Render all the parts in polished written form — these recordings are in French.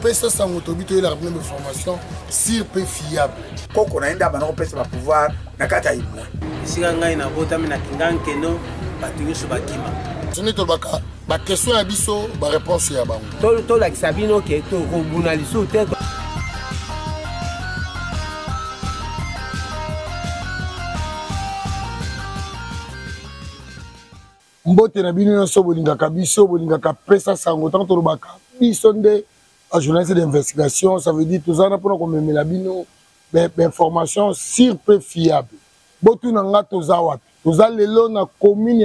pesa sango tobito la première information sur peu fiable. Koko na enda bana kopesa ba pouvoir na kata imwe. Sika ngai na bota mina kinganke no batunyusu bakima. Sone to baka ba question ya biso ba réponse ya bango. To la kisabino ke to ko bunalisu te. Mbote na bino nyonso bolingaka biso bolingaka pesa sango tant to baka biso nde a journaliste d'investigation, ça veut dire tout ça pour qu'on me la bino information sur peu fiable. Botu nanga toza wapi toza lelo na commune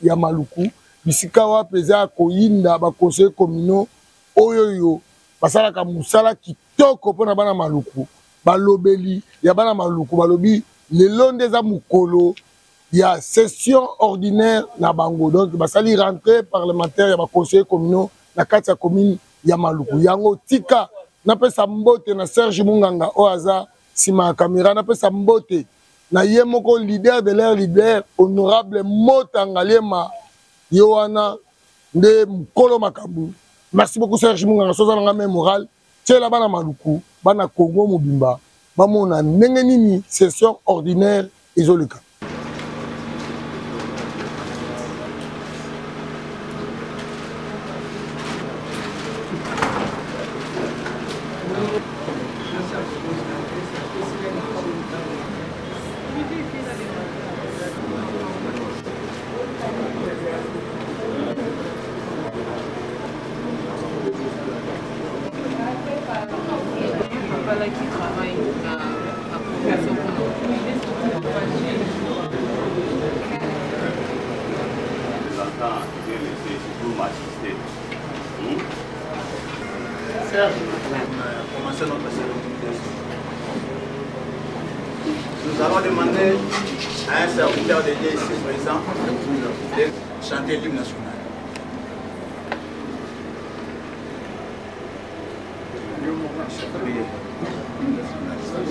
ya Maluku bisika wapi za koyinda ba conseil communaux oyoyo basala ka musala kitoko pona bana Maluku balobeli ya bana Maluku balobi lelo ndeza mukolo ya session ordinaire na bango donc basali rentrée parlementaire ya ba conseil communaux na kati ya commune ya Maluku yango tika na pesa mbote na Serge Munganga oaza sima caméra na pesa mbote na ye moko leader de leur leader honorable Motangalema Yohana nde mkolo makabu. Merci beaucoup Serge Munganga soza nga même moral tela bana Maluku bana Congo mobimba bamona ndenge nini session ordinaire ezoleka. Qui travaille à progression nous allons demander à un serviteur de Dieu ici présent de chanter l'hymne national.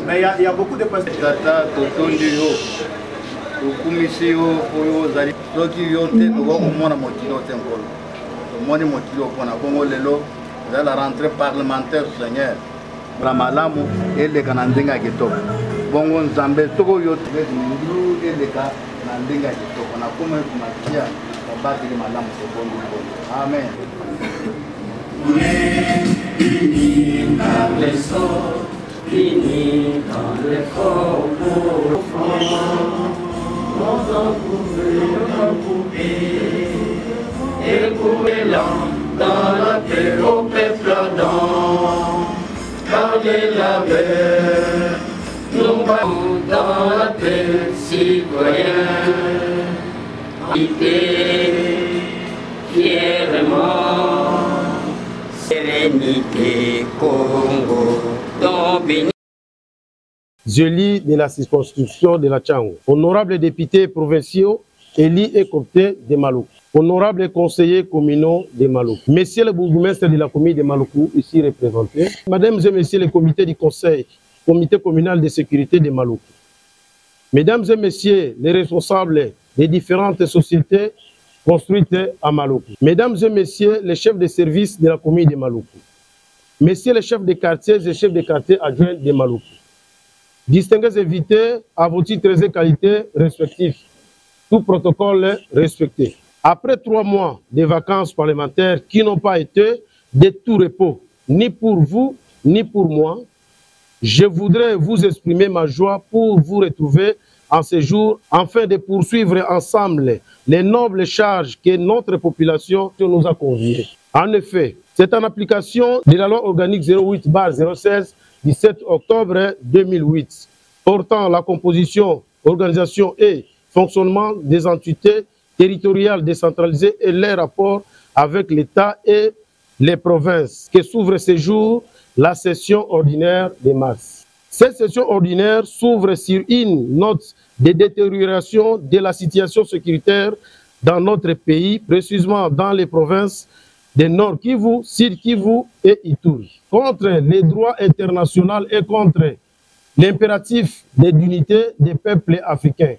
Mais il y a beaucoup de personnes. Tata, totondi yo, tokumisi yo, oyo zali. Soki yo te, togo komona mokilo te nkolo. Tomoni mokilo pona bongo lelo, za la rentrée parlementaire Seigneur. La malamu eleka na ndenga kitoko. Bongo nzambe toko yo te ndu eleka na ndenga kitoko. Na koma tumakia babati le malamu sekondo bongo. Amen. Unis par les sorts, unis dans l'effort pour et pour l'élan dans la paix au peuple ardent, garder la paix, nous battons dans la paix, citoyens, fièrement. Sérénité, Congo, Je lis de la circonscription de la Tchango. Honorables députés provinciaux, élus et cooptés de Maluku. Honorables conseillers communaux de Maluku. Messieurs les bourgmestres de la commune de Maluku, ici représentés. Mesdames et messieurs les comités du conseil, comité communal de sécurité de Maluku. Mesdames et messieurs les responsables des différentes sociétés construites à Maluku. Mesdames et messieurs les chefs de service de la commune de Maluku. Messieurs les chefs de quartier et chefs de quartier adjoints de Maluku. Distingués invités à vos titres et qualités respectifs. Tout protocole respecté. Après 3 mois de vacances parlementaires qui n'ont pas été de tout repos, ni pour vous, ni pour moi, je voudrais vous exprimer ma joie pour vous retrouver en ce jour, afin de poursuivre ensemble les nobles charges que notre population nous a conviées. En effet, c'est en application de la loi organique 08/016 du 7 octobre 2008, portant la composition, organisation et fonctionnement des entités territoriales décentralisées et les rapports avec l'État et les provinces, que s'ouvre ce jour la session ordinaire de mars. Cette session ordinaire s'ouvre sur une note de détérioration de la situation sécuritaire dans notre pays, précisément dans les provinces de Nord Kivu, Sud Kivu et Ituri, contre les droits internationaux et contre l'impératif de l'unité des peuples africains.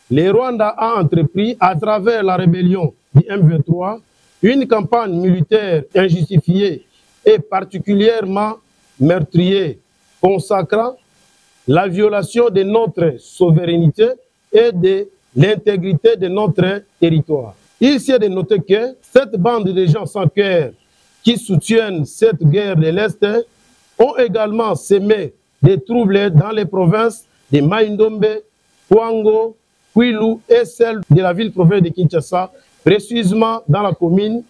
Le Rwanda a entrepris, à travers la rébellion du M23, une campagne militaire injustifiée et particulièrement meurtrier, consacrant la violation de notre souveraineté et de l'intégrité de notre territoire. Il s'est de noter que cette bande de gens sans cœur qui soutiennent cette guerre de l'Est ont également semé des troubles dans les provinces de Maïndombe, Kwango, Kwilu et celle de la ville-province de Kinshasa, précisément dans la commune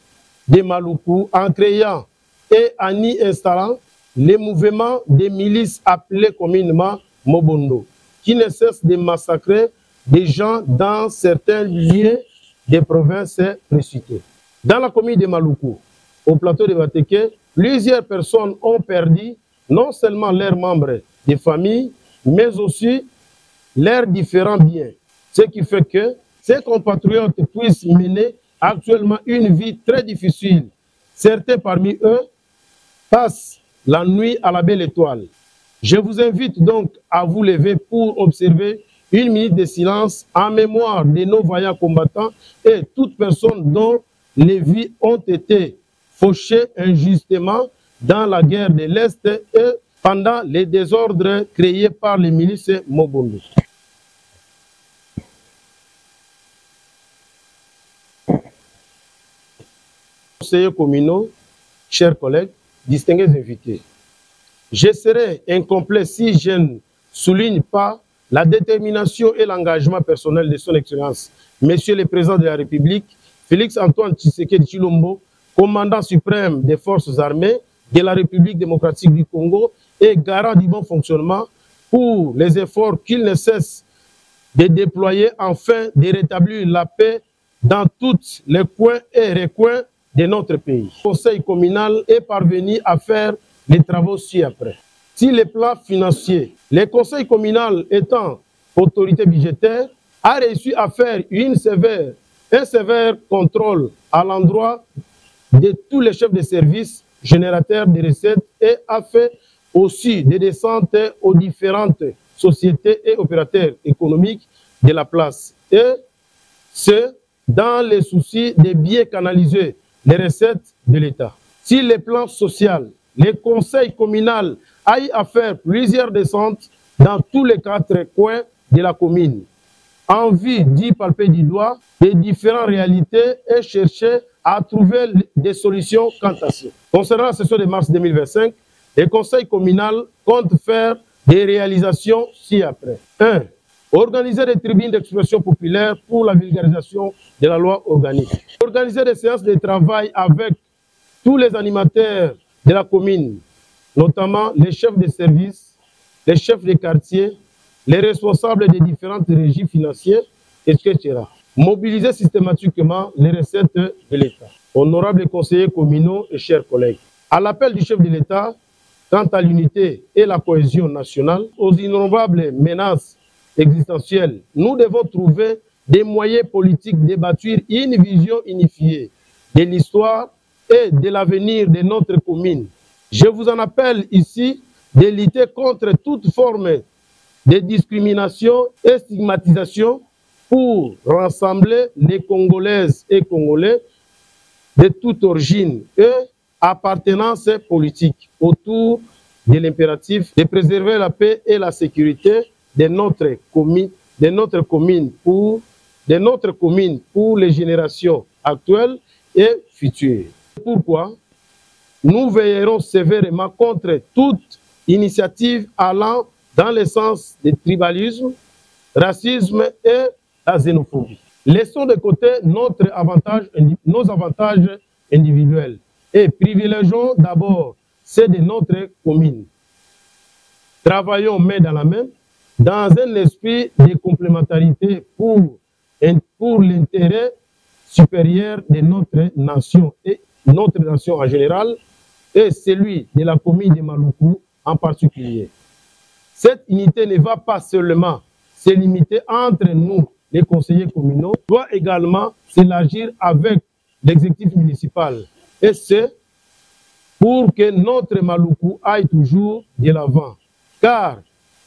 de Maluku, en créant et en y installant les mouvements des milices appelés communément Mobondo, qui ne cessent de massacrer des gens dans certains lieux des provinces précitées. Dans la commune de Maluku, au plateau de Bateke, plusieurs personnes ont perdu non seulement leurs membres de famille, mais aussi leurs différents biens. Ce qui fait que ces compatriotes puissent mener actuellement une vie très difficile. Certains parmi eux passent la nuit à la belle étoile. Je vous invite donc à vous lever pour observer une minute de silence en mémoire de nos vaillants combattants et toute personne dont les vies ont été fauchées injustement dans la guerre de l'Est et pendant les désordres créés par les milices Mobondo. Conseillers communaux, chers collègues, distingués invités, je serais incomplet si je ne souligne pas la détermination et l'engagement personnel de son Excellence, Monsieur le Président de la République, Félix-Antoine Tshisekedi Tshilombo, commandant suprême des forces armées de la République démocratique du Congo et garant du bon fonctionnement pour les efforts qu'il ne cesse de déployer afin de rétablir la paix dans tous les coins et recoins de notre pays. Le conseil communal est parvenu à faire les travaux ci-après. Sur le plan financier, le conseil communal étant autorité budgétaire, a réussi à faire un sévère contrôle à l'endroit de tous les chefs de service générateurs de recettes et a fait aussi des descentes aux différentes sociétés et opérateurs économiques de la place. Et ce, dans les soucis de bien canaliser les recettes de l'État. Sur le plan social, le conseil communal a eu à faire plusieurs descentes dans tous les 4 coins de la commune, en vue d'y palper du doigt les différentes réalités et chercher à trouver des solutions quant à ça. Concernant la session de mars 2025, le conseil communal compte faire des réalisations ci-après. 1. Organiser des tribunes d'expression populaire pour la vulgarisation de la loi organique. Organiser des séances de travail avec tous les animateurs de la commune, notamment les chefs de service, les chefs de quartier, les responsables des différentes régies financières, etc. Mobiliser systématiquement les recettes de l'État. Honorables conseillers communaux et chers collègues, à l'appel du chef de l'État, quant à l'unité et la cohésion nationale, aux innombrables menaces existentielles, nous devons trouver des moyens politiques de bâtir une vision unifiée de l'histoire et de l'avenir de notre commune. Je vous en appelle ici de lutter contre toute forme de discrimination et stigmatisation pour rassembler les Congolaises et Congolais de toute origine et appartenance politique autour de l'impératif de préserver la paix et la sécurité de notre commune pour les générations actuelles et futures. Pourquoi nous veillerons sévèrement contre toute initiative allant dans le sens du tribalisme, racisme et la xénophobie. Laissons de côté nos avantages individuels et privilégions d'abord ceux de notre commune. Travaillons main dans la main dans un esprit de complémentarité pour l'intérêt supérieur de notre nation et notre nation en général et celui de la commune de Maluku en particulier. Cette unité ne va pas seulement se limiter entre nous, les conseillers communaux, doit également s'élargir avec l'exécutif municipal. Et c'est pour que notre Maluku aille toujours de l'avant. Car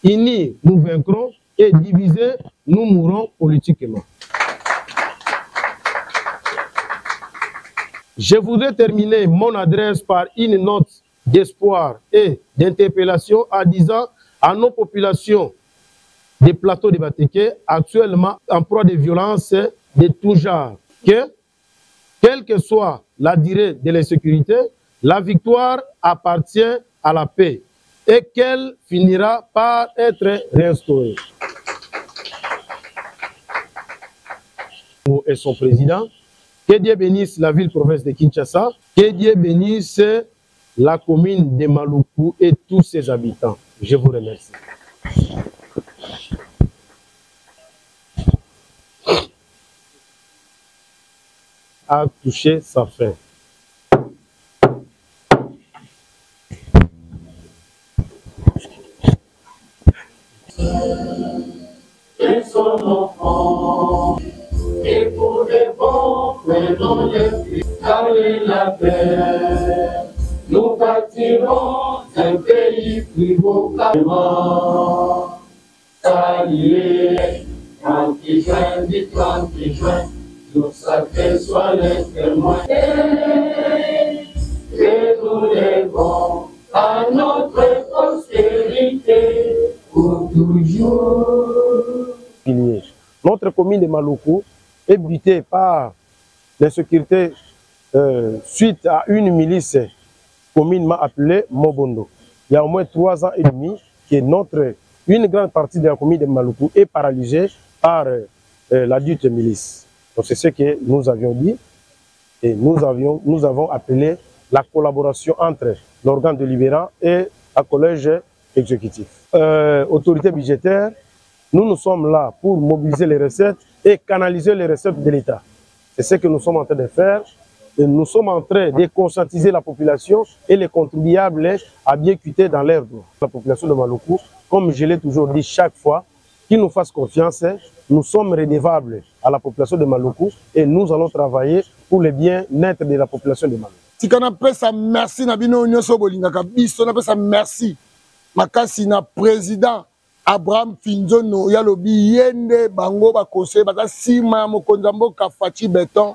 unis, nous vaincrons et divisés, nous mourrons politiquement. Je voudrais terminer mon adresse par une note d'espoir et d'interpellation en disant à nos populations des plateaux de Batéké, actuellement en proie de violences de tout genre, que, quelle que soit la durée de l'insécurité, la victoire appartient à la paix et qu'elle finira par être réinstaurée. Et son président, que Dieu bénisse la ville-province de Kinshasa, que Dieu bénisse la commune de Maluku et tous ses habitants. Je vous remercie. A touché sa fin. Et son enfant, et pour les bons, prenons le fils, avec la paix, nous bâtirons un pays plus beau qu'avant. Saluez, 30 juin, du 30 juin, nous sacrés soient les témoins. Et nous lèvons à notre prospérité pour toujours. Notre commune de Maluku est butée par l'insécurité suite à une milice communément appelée Mobondo. Il y a au moins 3 ans et demi que une grande partie de la commune de Maluku est paralysée par la dite milice. Donc c'est ce que nous avions dit et nous avons appelé la collaboration entre l'organe délibérant et le collège exécutif. Autorité budgétaire, nous sommes là pour mobiliser les recettes et canaliser les recettes de l'État. C'est ce que nous sommes en train de faire. Et nous sommes en train de conscientiser la population et les contribuables à bien quitter dans l'air droit. La population de Maluku, comme je l'ai toujours dit chaque fois, qu'ils nous fassent confiance, nous sommes redevables à la population de Maluku et nous allons travailler pour le bien-être de la population de Maluku. Si on appelle ça merci, merci. Makasi na président Abraham Finzono yalobi yende bango ba conseil ba sima mokonza mboka Fachi Beton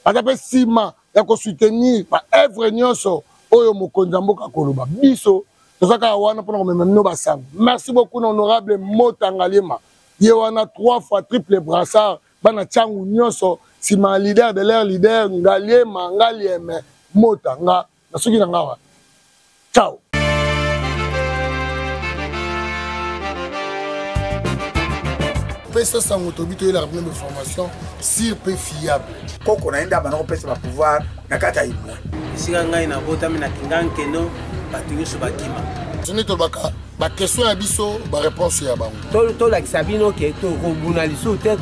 ba pe sima ya ko soutenir ba œuvre nyonso oyo mokonza mboka koloba biso tozaka wana pona ko memno ba sang. Merci beaucoup honorable Motangalema ye wana 3 fois triple brassard bana changu nyonso sima leader de leur leader Ngalema Ngalieme Motanga na soki na ngawa. Ciao. Ça autobité la même information sur peu fiable. Koko na enda bana ko pesa ba pouvoir na kata imwe. Sika ngai na bota mina kinganke no batunyiso bakima. Soni to baka ba question ya biso ba réponse ya bango. To la kisabino ke to ko bunaliso te.